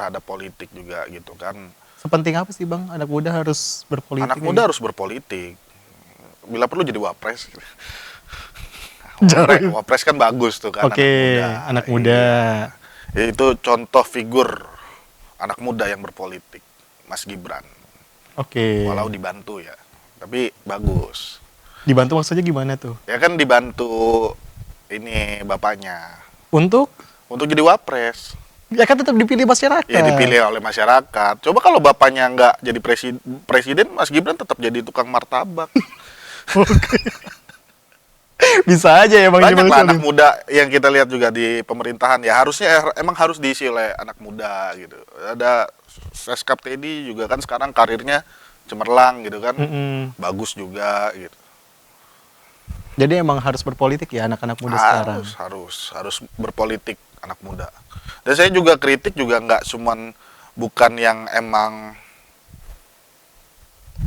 terhadap politik juga gitu kan. Sepenting apa sih Bang anak muda harus berpolitik? Anak muda harus berpolitik. Bila perlu jadi wapres. Jauh. Wapres kan bagus tuh kan, Oke, anak muda. anak muda. Iya. Itu contoh figur anak muda yang berpolitik, Mas Gibran. Oke. Walau dibantu ya, tapi bagus. Dibantu maksudnya gimana tuh? Ya kan dibantu ini bapaknya Untuk? untuk jadi wapres. Ya kan tetap dipilih masyarakat. Ya dipilih oleh masyarakat. Coba kalau bapaknya nggak jadi presiden, Mas Gibran tetap jadi tukang martabak. Bisa aja ya Bang. Banyak lah anak muda yang kita lihat juga di pemerintahan. Ya harusnya emang harus diisi oleh anak muda gitu. Ada Seskap Teddy juga kan sekarang karirnya cemerlang gitu kan. Bagus juga gitu. Jadi emang harus berpolitik ya anak-anak muda sekarang. Harus berpolitik anak muda. Dan saya juga kritik juga nggak cuman bukan yang emang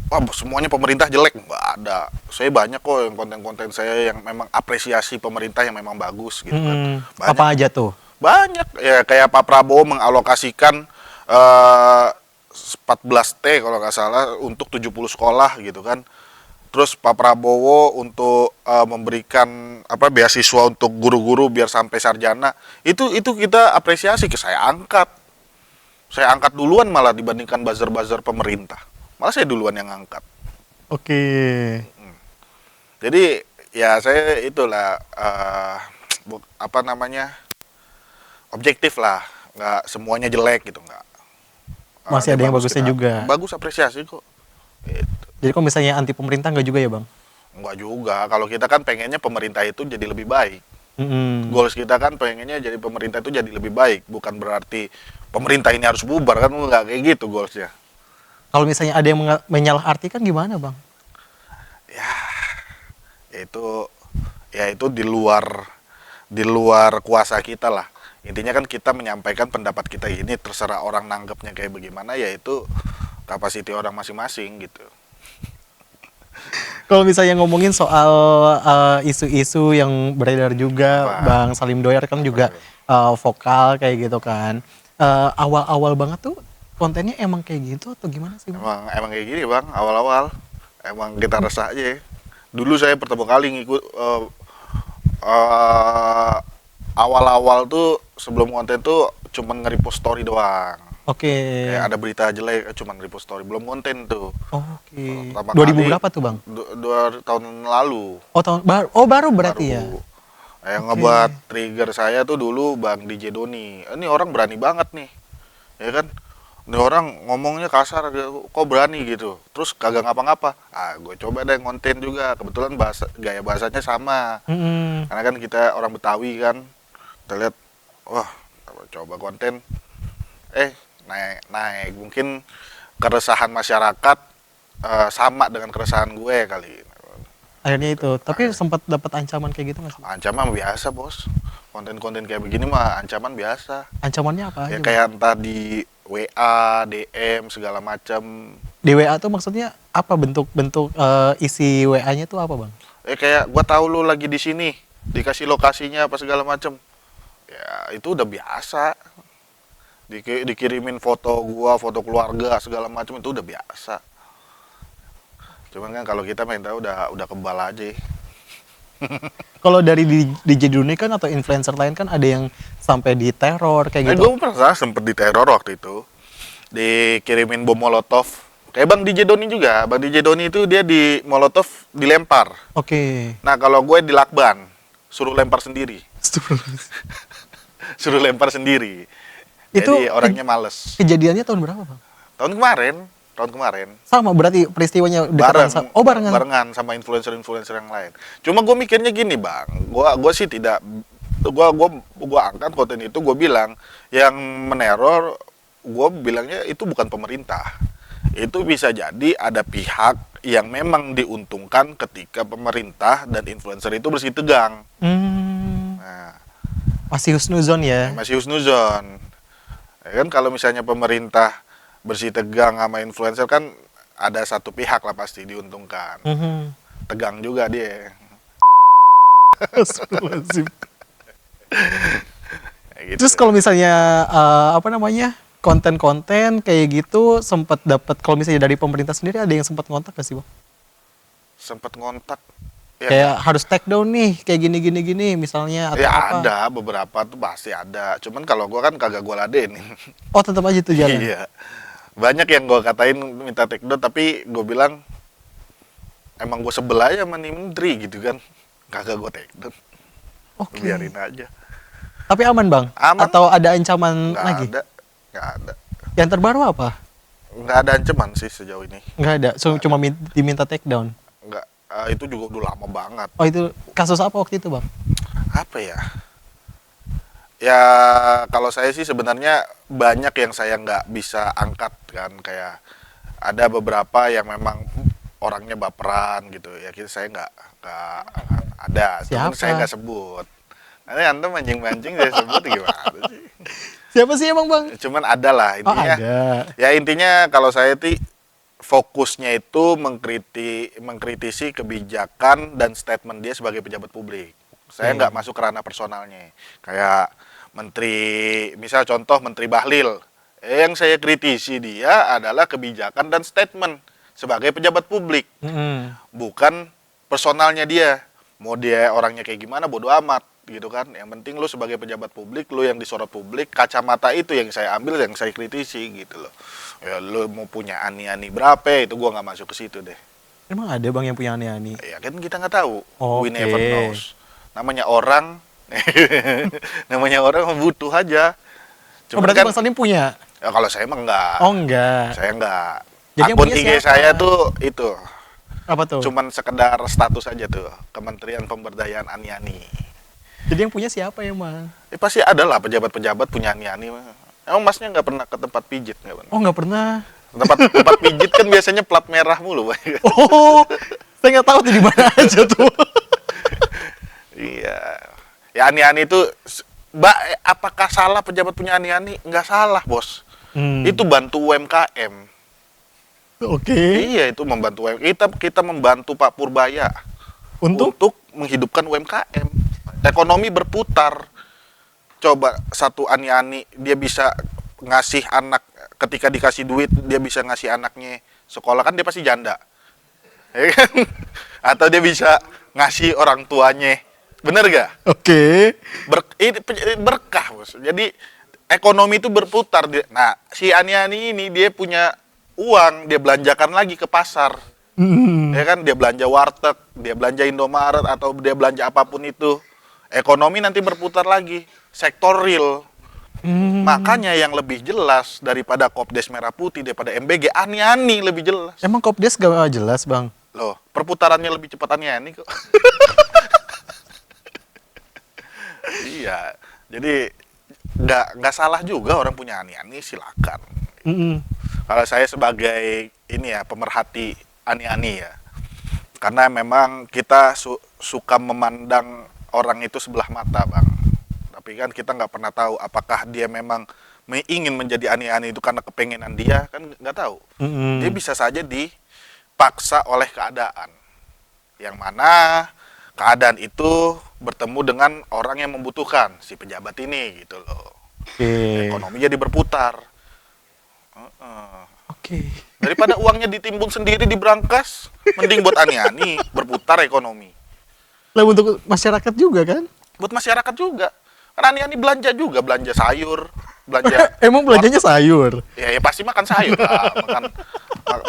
wah semuanya pemerintah jelek, nggak ada. Saya banyak kok yang konten-konten saya yang memang apresiasi pemerintah yang memang bagus gitu kan. Banyak, apa aja tuh? banyak ya kayak Pak Prabowo mengalokasikan 14T kalau nggak salah untuk 70 sekolah gitu kan. Terus Pak Prabowo untuk memberikan beasiswa untuk guru-guru biar sampai sarjana. Itu kita apresiasi, saya angkat. Saya angkat duluan malah dibandingkan buzzer-buzzer pemerintah. Malah saya duluan yang angkat. Oke. Jadi ya saya itulah objektif lah, nggak semuanya jelek gitu nggak. Masih ada yang bagusnya juga. Bagus apresiasi kok. Gitu. Jadi kalau misalnya anti pemerintah nggak juga ya Bang? Nggak juga. Kalau kita kan pengennya pemerintah itu jadi lebih baik. Goals kita kan pengennya jadi pemerintah itu jadi lebih baik. Bukan berarti pemerintah ini harus bubar kan, nggak kayak gitu goalsnya. Kalau misalnya ada yang menyalahartikan gimana Bang? Ya itu di luar kuasa kita lah. Intinya kan kita menyampaikan pendapat kita ini, terserah orang nanggapnya kayak bagaimana, ya itu kapasiti orang masing-masing gitu. Kalau misalnya ngomongin soal isu-isu yang beredar juga, Bang Salim Doyar kan juga vokal kayak gitu kan. Awal-awal banget tuh kontennya emang kayak gitu atau gimana sih Bang? Emang kayak gini Bang, awal-awal. Emang kita resah aja ya. Dulu saya pertama kali ngikut awal-awal tuh sebelum konten tuh cuman nge-repost story doang. Oke. Kayak ada berita jelek cuman repost story, belum konten tuh. Oke. 2000 kali, berapa tuh Bang? 2 tahun lalu. Baru berarti ya. Yang ngebuat trigger saya tuh dulu Bang DJ Doni. Ini orang berani banget nih. Ya kan? Ini orang ngomongnya kasar, kok berani gitu. Terus kagak ngapa-ngapa. Gue coba deh konten juga. Kebetulan gaya bahasanya sama. Karena kan kita orang Betawi kan. Kita lihat, wah, coba konten. Naik. Mungkin keresahan masyarakat sama dengan keresahan gue kali. Akhirnya itu. Tapi sempat dapat ancaman kayak gitu nggak sih? Ancaman biasa bos. Konten-konten kayak begini mah ancaman biasa. Ancamannya apa aja? Ya kayak entah di WA, DM segala macam. Di WA tuh maksudnya apa, bentuk isi WA-nya tuh apa Bang? Kayak gua tahu lu lagi di sini, dikasih lokasinya apa segala macam. Ya itu udah biasa. Dikirimin foto gua, foto keluarga segala macam itu udah biasa. Cuman kan kalau kita minta udah kebal aja. Kalau dari DJ Doni kan atau influencer lain kan ada yang sampai diteror kayak gitu. Gue pernah sempet diteror waktu itu. Dikirimin bom molotov. Kayak Bang DJ Doni juga. Bang DJ Doni itu dia di molotov dilempar. Oke. Nah kalau gue dilakban, suruh lempar sendiri. Suruh lempar sendiri. Itu jadi orangnya males. Kejadiannya tahun berapa Bang? Tahun kemarin. Sama berarti peristiwanya dekatan. Barengan sama influencer-influencer yang lain. Cuma gue mikirnya gini Bang, gue sih tidak, gue angkat konten itu, gue bilang yang meneror, gue bilangnya itu bukan pemerintah. Itu bisa jadi ada pihak yang memang diuntungkan ketika pemerintah dan influencer itu bersih tegang. Nah, masih husnuzon ya? Masih husnuzon. Ya kan kalau misalnya pemerintah bersih tegang sama influencer kan ada satu pihak lah pasti diuntungkan. Tegang juga dia. Gitu. Terus kalau misalnya konten-konten kayak gitu sempat dapat, kalau misalnya dari pemerintah sendiri ada yang sempat ngontak gak sih bang? Sempet ngontak ya. Kayak harus take down nih, kayak gini misalnya atau Ya apa? ada beberapa tuh pasti ada. Cuman kalau gua kan kagak gua ladenin. Oh tetap aja tuh jalan. Iya. Banyak yang gua katain minta take down tapi gua bilang emang gua sebel aja sama nih menteri gitu kan. Kagak gua take down. Oke. Biarin aja. Tapi aman bang? Aman. Atau ada ancaman Nggak lagi? ada. Nggak ada. Yang terbaru apa? Nggak ada ancaman sih sejauh ini. Nggak ada, cuma diminta take down. Nggak. Itu juga udah lama banget. Oh itu kasus apa waktu itu bang? Apa ya? Ya kalau saya sih sebenarnya banyak yang saya nggak bisa angkat kan, kayak ada beberapa yang memang orangnya baperan gitu ya, saya nggak ada. Cuman Siapa? saya nggak sebut. Nanti antum mancing-mancing saya sebut gimana sih? Siapa sih emang bang? Cuman ada lah Oh intinya. ada. Ya intinya kalau saya fokusnya itu mengkritisi kebijakan dan statement dia sebagai pejabat publik. Saya nggak masuk ke ranah personalnya. Kayak menteri, misal contoh Menteri Bahlil, yang saya kritisi dia adalah kebijakan dan statement sebagai pejabat publik, bukan personalnya dia. Mau dia orangnya kayak gimana bodo amat gitu kan. Yang penting lu sebagai pejabat publik, lu yang disorot publik, kacamata itu yang saya ambil, yang saya kritisi gitu loh. Ya lu mau punya ani-ani berapa itu gua nggak masuk ke situ deh. Emang ada bang yang punya aneh-aneh? Ya kan kita nggak tahu. We Oke. never knows. Namanya orang namanya orang butuh aja. Oh, Cuman berarti kan, bang Salim punya? ya kalau saya emang enggak. Oh enggak. Saya enggak. Jadi yang Akun punya IG siapa? saya tuh itu Apa tuh? cuman sekedar status aja tuh, Kementerian Pemberdayaan Ani-ani. Jadi yang punya siapa emang? Pasti ada lah pejabat-pejabat punya ani-ani. Emang masnya nggak pernah ke tempat pijit nggak pernah? Oh nggak pernah. Tempat pijit kan biasanya plat merah mulu, Pak. Oh, saya nggak tahu tuh di mana aja tuh. Iya. Ya ani-ani itu, Mbak, apakah salah pejabat punya ani-ani? Nggak salah, Bos. Itu bantu UMKM. Oke. Iya, itu membantu UMKM. Kita membantu Pak Purbaya untuk menghidupkan UMKM. Ekonomi berputar. Coba satu ani-ani dia bisa ngasih anak, ketika dikasih duit dia bisa ngasih anaknya sekolah, kan dia pasti janda. Ya kan? Atau dia bisa ngasih orang tuanya. Bener gak? Oke. Ini berkah, Bos. Jadi ekonomi itu berputar. Nah, si ani-ani ini dia punya uang, dia belanjakan lagi ke pasar. Ya kan, dia belanja warteg, dia belanja Indomaret, atau dia belanja apapun itu. Ekonomi nanti berputar lagi, sektor real. Makanya yang lebih jelas daripada Kopdes Merah Putih, daripada MBG, ani-ani lebih jelas. Emang Kopdes gak jelas bang? Loh, perputarannya lebih cepat ani-ani kok. Iya, jadi nggak salah juga orang punya ani-ani, silakan. Kalau saya sebagai ini ya, pemerhati ani-ani ya, karena memang kita suka memandang orang itu sebelah mata, Bang. Tapi kan kita nggak pernah tahu apakah dia memang ingin menjadi ani-ani itu karena kepengenan dia, kan nggak tahu. Dia bisa saja dipaksa oleh keadaan, yang mana keadaan itu bertemu dengan orang yang membutuhkan, si pejabat ini gitu loh. Ekonomi jadi berputar. Daripada uangnya ditimbun sendiri di brankas, mending buat ani-ani, berputar ekonomi. Lah untuk masyarakat juga kan? Buat masyarakat juga. Kan ani-ani belanja juga, belanja sayur, belanja. Emang belanjanya sayur? Ya pasti makan sayur lah,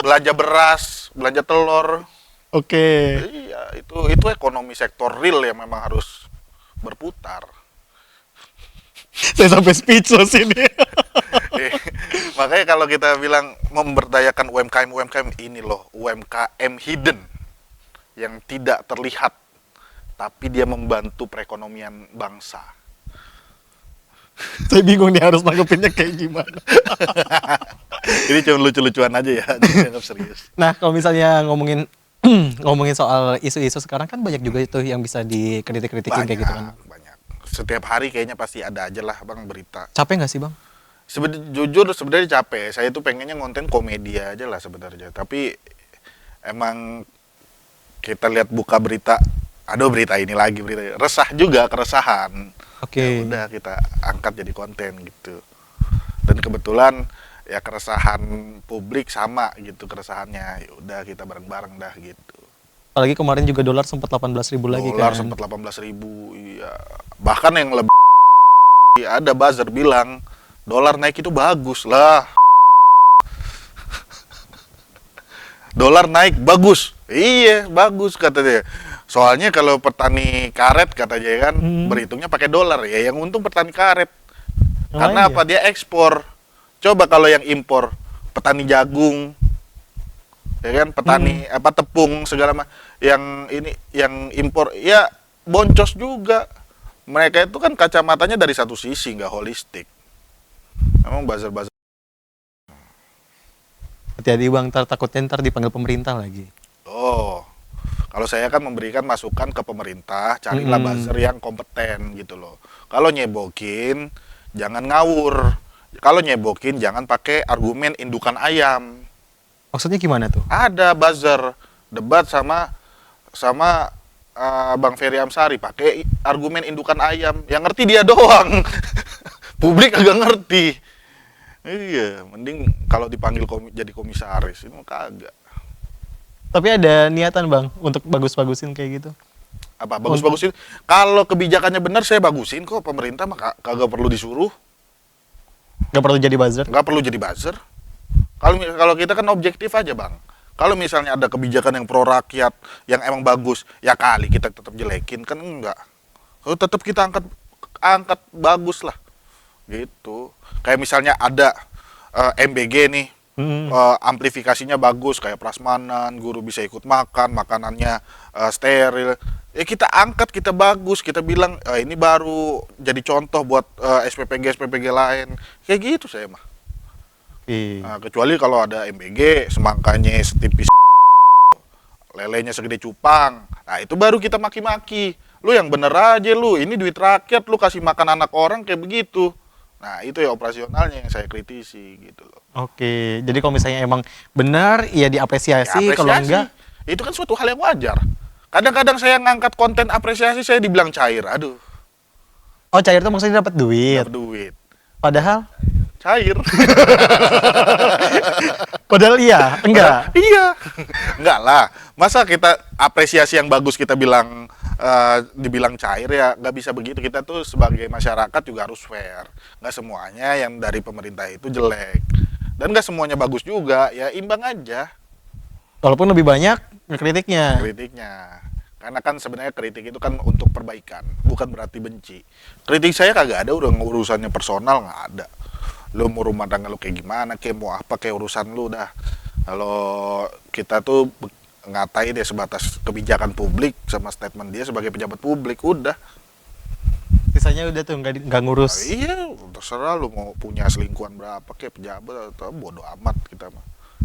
belanja beras, belanja telur. Oke. Iya, itu ekonomi sektor real yang memang harus berputar. Saya sampai speechless ini. Makanya kalau kita bilang memberdayakan UMKM ini loh, UMKM hidden yang tidak terlihat, tapi dia membantu perekonomian bangsa. Saya bingung nih harus nanggepinnya kayak gimana. Ini cuma lucu-lucuan aja ya, jangan serius. Nah kalau misalnya ngomongin soal isu-isu sekarang kan banyak juga itu yang bisa dikritik-kritikin kayak gitu kan. Banyak. Setiap hari kayaknya pasti ada aja lah bang berita. Capek nggak sih bang? Jujur sebenarnya capek. Saya tuh pengennya konten komedi aja lah sebenarnya. Tapi emang kita lihat buka berita, aduh berita ini lagi, berita resah juga, keresahan. Oke. Ya udah kita angkat jadi konten gitu. Dan kebetulan ya keresahan publik sama gitu keresahannya. Ya udah kita bareng-bareng dah gitu. Apalagi kemarin juga dolar sempat 18.000 lagi Dolar kan. sempat 18.000, iya. Bahkan yang lebih ada buzzer bilang dolar naik itu bagus lah. Dolar naik bagus. Iya, bagus kata dia. Soalnya kalau petani karet katanya kan berhitungnya pakai dolar ya, yang untung petani karet. Oh, Karena iya. apa? Dia ekspor. Coba kalau yang impor, petani jagung, ya kan, petani apa tepung segala yang ini yang impor ya boncos juga. Mereka itu kan kacamatanya dari satu sisi, nggak holistik. Emang buzzer-buzzer. Hati-hati bang, takutnya ntar dipanggil pemerintah lagi. Oh, kalau saya kan memberikan masukan ke pemerintah, carilah buzzer yang kompeten gitu loh. Kalau nyebokin, jangan ngawur. Kalau nyebokin, jangan pakai argumen indukan ayam. Maksudnya gimana tuh? Ada buzzer debat sama Bang Ferry Amsari pakai argumen indukan ayam. Yang ngerti dia doang. Publik agak ngerti. Iya, mending kalau dipanggil jadi komisaris ini mah kagak. Tapi ada niatan bang untuk bagus-bagusin kayak gitu. Apa bagus-bagusin? Kalau kebijakannya benar saya bagusin kok. Pemerintah mah kagak perlu disuruh, Gak perlu jadi buzzer. nggak perlu jadi buzzer. Kalau kita kan objektif aja bang. Kalau misalnya ada kebijakan yang pro rakyat yang emang bagus, ya kali kita tetap jelekin kan enggak. Tetap kita angkat bagus lah, gitu. Kayak misalnya ada MBG nih, amplifikasinya bagus kayak prasmanan, guru bisa ikut makan, makanannya steril. Ya kita angkat, kita bagus, kita bilang ini baru jadi contoh buat SPPG lain. Kayak gitu saya mah. Nah, kecuali kalau ada MBG, semangkanya setipis, lelenya segede cupang. Nah, itu baru kita maki-maki. Lu yang bener aja lu, ini duit rakyat, lu kasih makan anak orang kayak begitu. Nah, itu ya operasionalnya yang saya kritisi gitu loh. Oke, jadi kalau misalnya emang benar, ya diapresiasi. Ya, Kalau apresiasi. enggak, Itu kan suatu hal yang wajar. Kadang-kadang saya ngangkat konten apresiasi, saya dibilang cair. Aduh, oh cair tuh maksudnya dapat duit. dapat duit. Padahal, Cair. padahal iya, enggak. Iya. Enggak lah. Masa kita apresiasi yang bagus kita bilang dibilang cair ya nggak bisa begitu. Kita tuh sebagai masyarakat juga harus fair. Nggak semuanya yang dari pemerintah itu jelek. Dan nggak semuanya bagus juga. Ya imbang aja Walaupun lebih banyak kritiknya. kritiknya. Karena kan sebenarnya kritik itu kan untuk perbaikan, bukan berarti benci. Kritik saya kagak ada urusannya personal, nggak ada. Lu mau rumah tangga lu kayak gimana, kayak mau apa, kayak urusan lu dah. Kalau kita tuh ngatain dia sebatas kebijakan publik sama statement dia sebagai pejabat publik, udah. Sisanya udah tuh nggak ngurus. Iya, terserah lu mau punya selingkuhan berapa kayak pejabat atau bodo amat kita mah.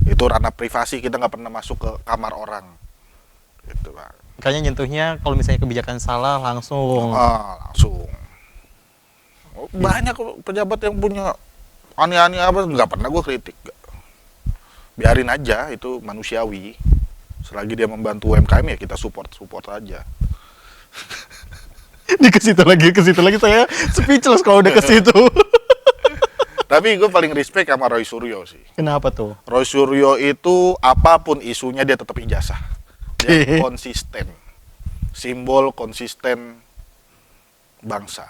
Itu ranah privasi, kita nggak pernah masuk ke kamar orang. Gitu, Bang. Makanya nyentuhnya kalau misalnya kebijakan salah langsung. Langsung. Banyak kok pejabat yang punya aneh-aneh apa, nggak pernah gue kritik. Biarin aja, itu manusiawi. Selagi dia membantu UMKM ya kita support aja. Di ke situ lagi saya speechless kalau udah ke situ. Tapi gue paling respect sama Roy Suryo sih. Kenapa tuh? Roy Suryo itu apapun isunya dia tetap ijazah. Dia konsisten. Simbol konsisten bangsa.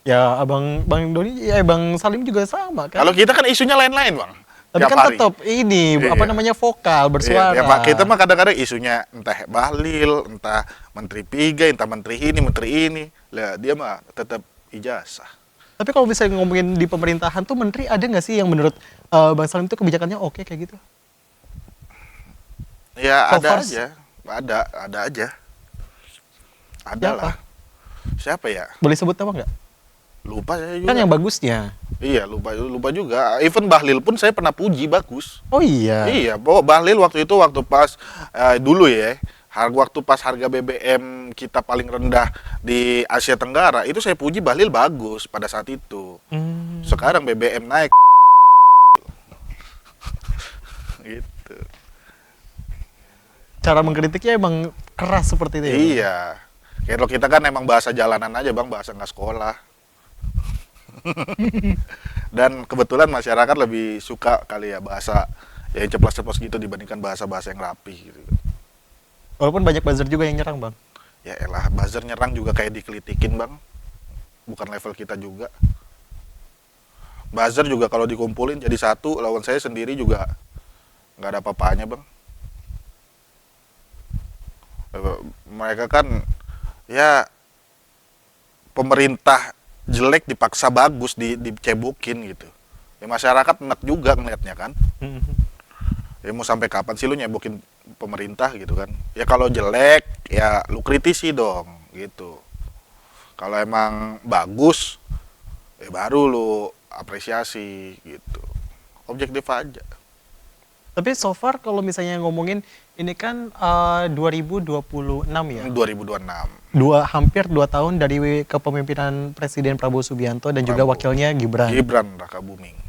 Ya Bang Doni, ya Bang Salim juga sama kan. Kalau kita kan isunya lain-lain, Bang. Tapi Tiap kan hari. tetap ini apa Iya. namanya vokal bersuara. Iya, ya, Pak, kita mah kadang-kadang isunya entah Bahlil, entah Menteri Piga, entah Menteri ini. Lah, dia mah tetap ijazah. Tapi kalau misalnya ngomongin di pemerintahan tuh menteri ada nggak sih yang menurut Bang Salim tuh kebijakannya oke kayak gitu? Ya, So ada far, aja. Ada aja. Ada Siapa? lah. Siapa ya? Boleh sebut nama nggak? Lupa saya juga. Kan yang bagusnya. Iya, lupa juga. Even Bahlil pun saya pernah puji bagus. Oh iya. Iya, bahwa Bahlil waktu itu pas dulu ya, waktu pas harga BBM kita paling rendah di Asia Tenggara, itu saya puji Bahlil bagus pada saat itu. Sekarang BBM naik. Gitu. Cara mengkritiknya emang keras seperti itu ya? Iya. Kalau kita kan emang bahasa jalanan aja, Bang, bahasa nggak sekolah. Dan kebetulan masyarakat lebih suka kali ya bahasa yang ceplos-ceplos gitu dibandingkan bahasa-bahasa yang rapi gitu. Walaupun banyak buzzer juga yang nyerang, Bang. Ya elah, buzzer nyerang juga kayak dikelitikin bang, bukan level kita juga. Buzzer juga kalau dikumpulin jadi satu lawan saya sendiri juga nggak ada apa-apanya bang. Mereka kan ya pemerintah jelek dipaksa bagus dicebokin gitu. Ya masyarakat enak juga ngeliatnya kan. Ya mau sampai kapan sih lu nyebokin pemerintah gitu kan? Ya kalau jelek ya lu kritisi dong gitu. Kalau emang bagus ya baru lu apresiasi gitu. Objektif aja. Tapi so far kalau misalnya ngomongin ini kan 2026 ya. 2026. Hampir 2 tahun dari kepemimpinan Presiden Prabowo Subianto dan juga wakilnya Gibran. Gibran Rakabuming.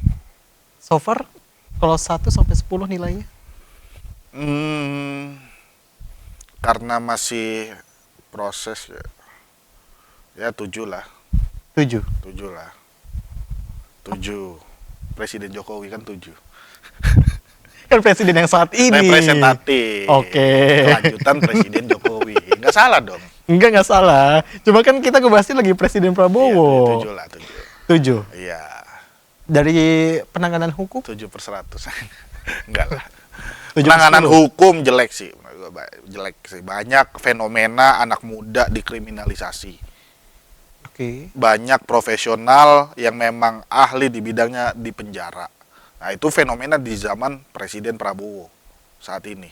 So far kalau 1 sampai 10 nilainya? Karena masih proses ya. Ya 7 lah. 7. 7 lah. 7. Presiden Jokowi kan 7. Kan presiden yang saat ini. Representatif. Oke. Kelanjutan Presiden Jokowi. Nggak salah dong. Nggak salah. Cuma kan kita ngebahasnya lagi Presiden Prabowo. Iya, 7 lah, 7. Iya. Dari penanganan hukum? 7/100. Enggak lah. 7/10. Penanganan hukum jelek sih. Jelek sih. Banyak fenomena anak muda dikriminalisasi. Oke. Banyak profesional yang memang ahli di bidangnya di penjara. Nah itu fenomena di zaman Presiden Prabowo saat ini.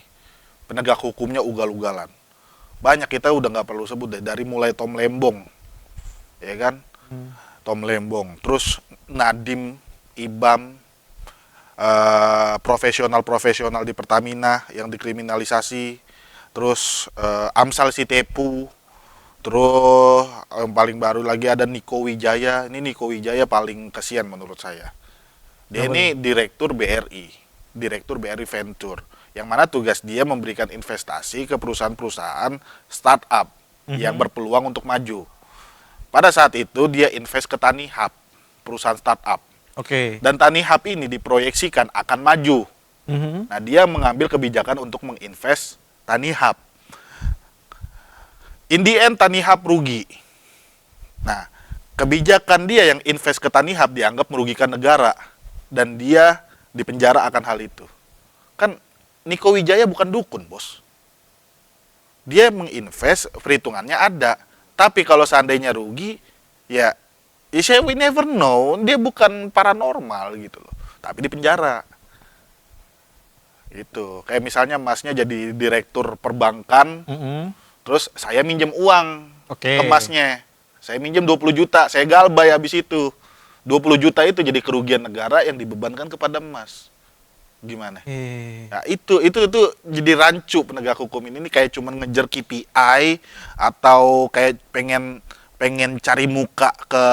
Penegak hukumnya ugal-ugalan. Banyak, kita udah nggak perlu sebut deh. Dari mulai Tom Lembong, ya kan? Tom Lembong, terus Nadiem, Ibam, profesional-profesional di Pertamina yang dikriminalisasi, terus Amsal Sitepu, terus yang paling baru lagi ada Niko Wijaya. Ini Niko Wijaya paling kesian menurut saya. Dia ini direktur BRI Venture, yang mana tugas dia memberikan investasi ke perusahaan-perusahaan startup yang berpeluang untuk maju. Pada saat itu dia invest ke Tanihub, perusahaan startup. Oke. Dan Tanihub ini diproyeksikan akan maju. Nah dia mengambil kebijakan untuk menginvest Tanihub. In the end Tanihub rugi. Nah kebijakan dia yang invest ke Tanihub dianggap merugikan negara. Dan dia dipenjara akan hal itu. Kan Niko Wijaya bukan dukun, bos. Dia menginvest, perhitungannya ada. Tapi kalau seandainya rugi, ya we never know. Dia bukan paranormal gitu loh. Tapi dipenjara. Gitu. Kayak misalnya masnya jadi direktur perbankan, terus saya minjem uang ke masnya. Saya minjem 20 juta, saya galbay habis itu. 20 juta itu jadi kerugian negara yang dibebankan kepada Mas. Gimana? Nah, itu jadi rancu penegak hukum ini kayak cuman ngejar KPI atau kayak pengen cari muka ke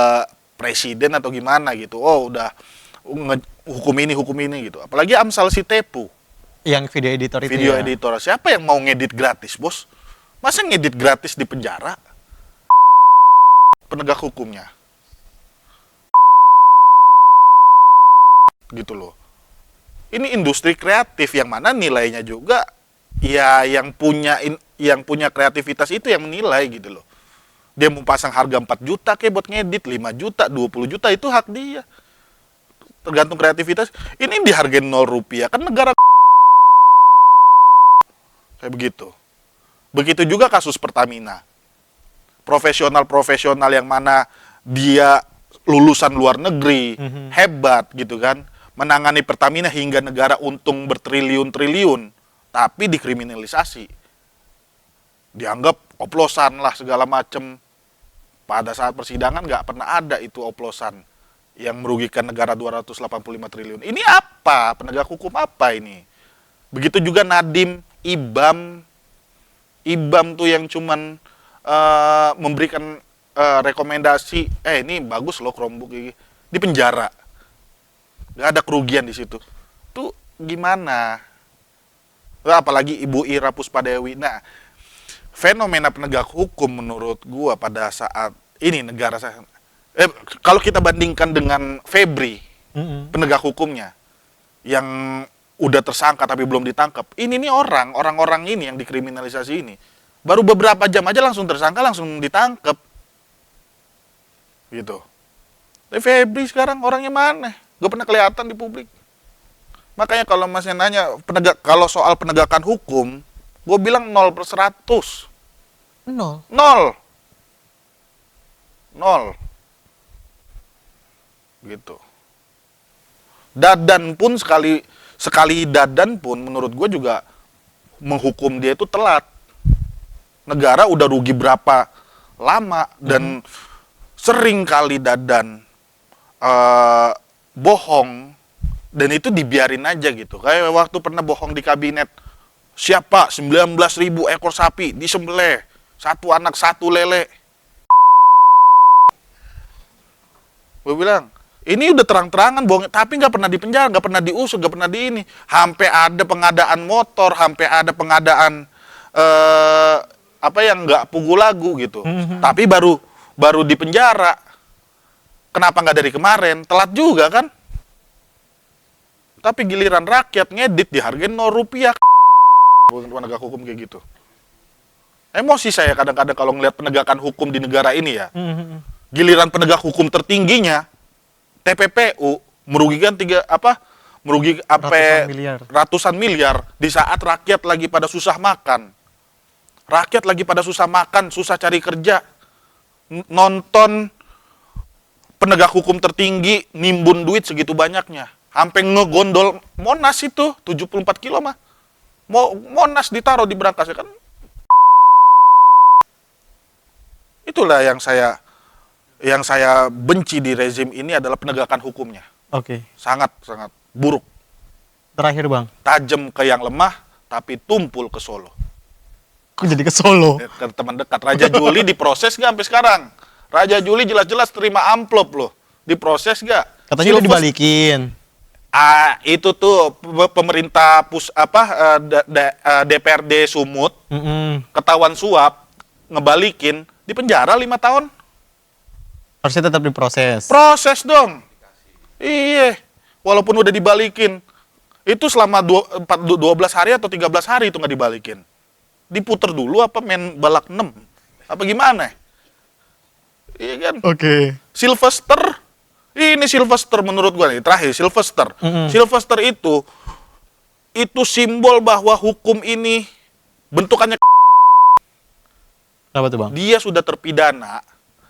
presiden atau gimana gitu. Oh, udah hukum ini gitu. Apalagi Amsal Sitepu. Yang video editor itu. Video editor. Siapa yang mau ngedit gratis, bos? Masa ngedit gratis di penjara? Penegak hukumnya. Gitu loh. Ini industri kreatif yang mana nilainya juga ya yang punya kreativitas itu yang menilai gitu loh. Dia mau pasang harga 4 juta kayak buat ngedit, 5 juta, 20 juta itu hak dia. Tergantung kreativitas. Ini dihargain 0 rupiah kan negara kayak begitu. Begitu juga kasus Pertamina. Profesional-profesional yang mana dia lulusan luar negeri, hebat gitu kan. Menangani Pertamina hingga negara untung bertriliun-triliun, tapi dikriminalisasi. Dianggap oplosan lah segala macem. Pada saat persidangan nggak pernah ada itu oplosan yang merugikan negara 285 triliun. Ini apa? Penegak hukum apa ini? Begitu juga Nadiem, Ibam tuh yang cuman memberikan rekomendasi, ini bagus loh Chromebook ini, di penjara. Gak ada kerugian di situ. Tuh gimana? Apalagi Ibu Ira Puspadewi. Nah, fenomena penegak hukum menurut gua pada saat ini negara saya. Kalau kita bandingkan dengan Febri, penegak hukumnya yang udah tersangka tapi belum ditangkap. Ini nih orang-orang ini yang dikriminalisasi ini baru beberapa jam aja langsung tersangka, langsung ditangkap gitu. Tapi Febri sekarang orangnya mana? Gak pernah kelihatan di publik. Makanya kalau masnya nanya kalau soal penegakan hukum, gue bilang 0/100. Nol. Gitu. Dadan pun sekali dadan pun menurut gue juga menghukum dia itu telat. Negara udah rugi berapa lama dan sering kali dadan bohong dan itu dibiarin aja gitu. Kayak waktu pernah bohong di kabinet, siapa 19.000 ekor sapi disembelih, satu anak satu lele. Gue bilang, ini udah terang-terangan bohong, tapi nggak pernah dipenjara, nggak pernah diusut, nggak pernah di ini. Sampai ada pengadaan motor, sampai ada pengadaan apa yang nggak pugu lagu gitu. Tapi baru dipenjara. Kenapa nggak dari kemarin? Telat juga kan? Tapi giliran rakyat ngedit dihargain 0 rupiah. Penegak hukum kayak gitu. Emosi saya kadang-kadang kalau ngelihat penegakan hukum di negara ini ya. Giliran penegak hukum tertingginya TPPU merugikan ratusan miliar di saat rakyat lagi pada susah makan. Rakyat lagi pada susah makan, susah cari kerja. Nonton penegak hukum tertinggi nimbun duit segitu banyaknya. Sampai ngegondol Monas itu 74 kilo mah. Monas ditaruh di berangkasnya kan. Itulah yang saya benci di rezim ini adalah penegakan hukumnya. Oke. Sangat buruk. Terakhir Bang. Tajam ke yang lemah, tapi tumpul ke Solo. Kok jadi ke Solo? Ke teman dekat. Raja Juli diproses nggak sampai sekarang? Raja Juli jelas-jelas terima amplop loh. Diproses nggak? Katanya udah dibalikin. Itu tuh pemerintah DPRD Sumut ketahuan suap, ngebalikin, dipenjara 5 tahun. Harusnya tetap diproses. Proses dong. Iya. Walaupun udah dibalikin. Itu selama 12 hari atau 13 hari itu nggak dibalikin. Diputer dulu apa main balak 6? Apa gimana? Iya kan? Oke. Sylvester. Ini Sylvester menurut gua nih. Terakhir, Sylvester. Sylvester itu simbol bahwa hukum ini bentukannya. Apa tuh Bang? Dia sudah terpidana.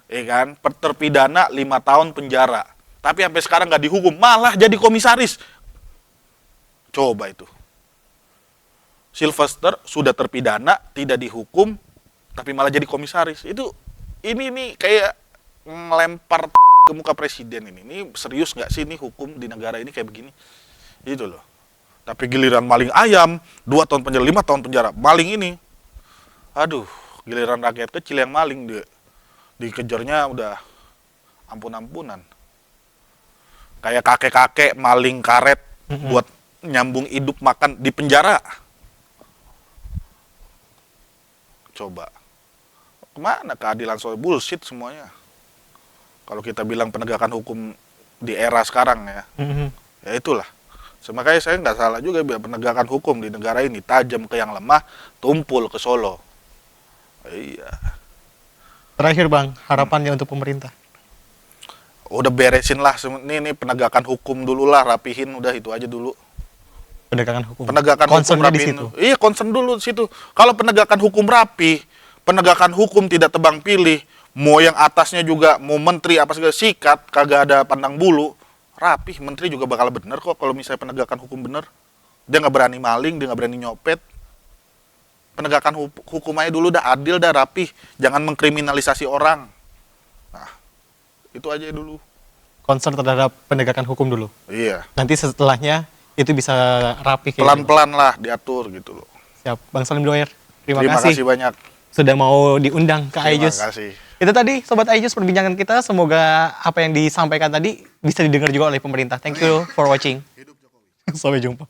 Ya kan? Terpidana 5 tahun penjara. Tapi sampai sekarang nggak dihukum, malah jadi komisaris. Coba itu. Sylvester sudah terpidana, tidak dihukum, tapi malah jadi komisaris. Ini kayak ngelempar ke muka presiden ini. Ini serius nggak sih ini hukum di negara ini kayak begini? Itu loh. Tapi giliran maling ayam, 2 tahun penjara, 5 tahun penjara. Maling ini, aduh, giliran rakyat kecil yang maling dia. Dikejarnya udah ampun-ampunan. Kayak kakek-kakek maling karet buat nyambung hidup makan di penjara. Coba. Kemana keadilan soal bullshit semuanya? Kalau kita bilang penegakan hukum di era sekarang ya. Ya itulah. Makanya saya nggak salah juga bilang penegakan hukum di negara ini tajam ke yang lemah, tumpul ke Solo. Iya. Terakhir Bang, harapannya untuk pemerintah. Udah beresin lah, ini penegakan hukum dulu lah, rapihin, udah itu aja dulu. Penegakan hukum. Penegakan hukum rapihin. Iya, concern dulu di situ. Kalau penegakan hukum rapi, penegakan hukum tidak tebang pilih, mau yang atasnya juga, mau menteri apa segala sikat, kagak ada pandang bulu, rapih, menteri juga bakal bener kok kalau misalnya penegakan hukum bener. Dia nggak berani maling, dia nggak berani nyopet. Penegakan hukum aja dulu udah adil, dah rapih, jangan mengkriminalisasi orang. Nah, itu aja dulu. Concern terhadap penegakan hukum dulu. Iya. Nanti setelahnya itu bisa rapi. Pelan-pelan lah diatur gitu loh. Siap, Bang Salim Doer. Terima kasih banyak. Sudah mau diundang ke iJus. Terima kasih. Itu tadi Sobat iJus perbincangan kita. Semoga apa yang disampaikan tadi bisa didengar juga oleh pemerintah. Thank you for watching. Sampai jumpa.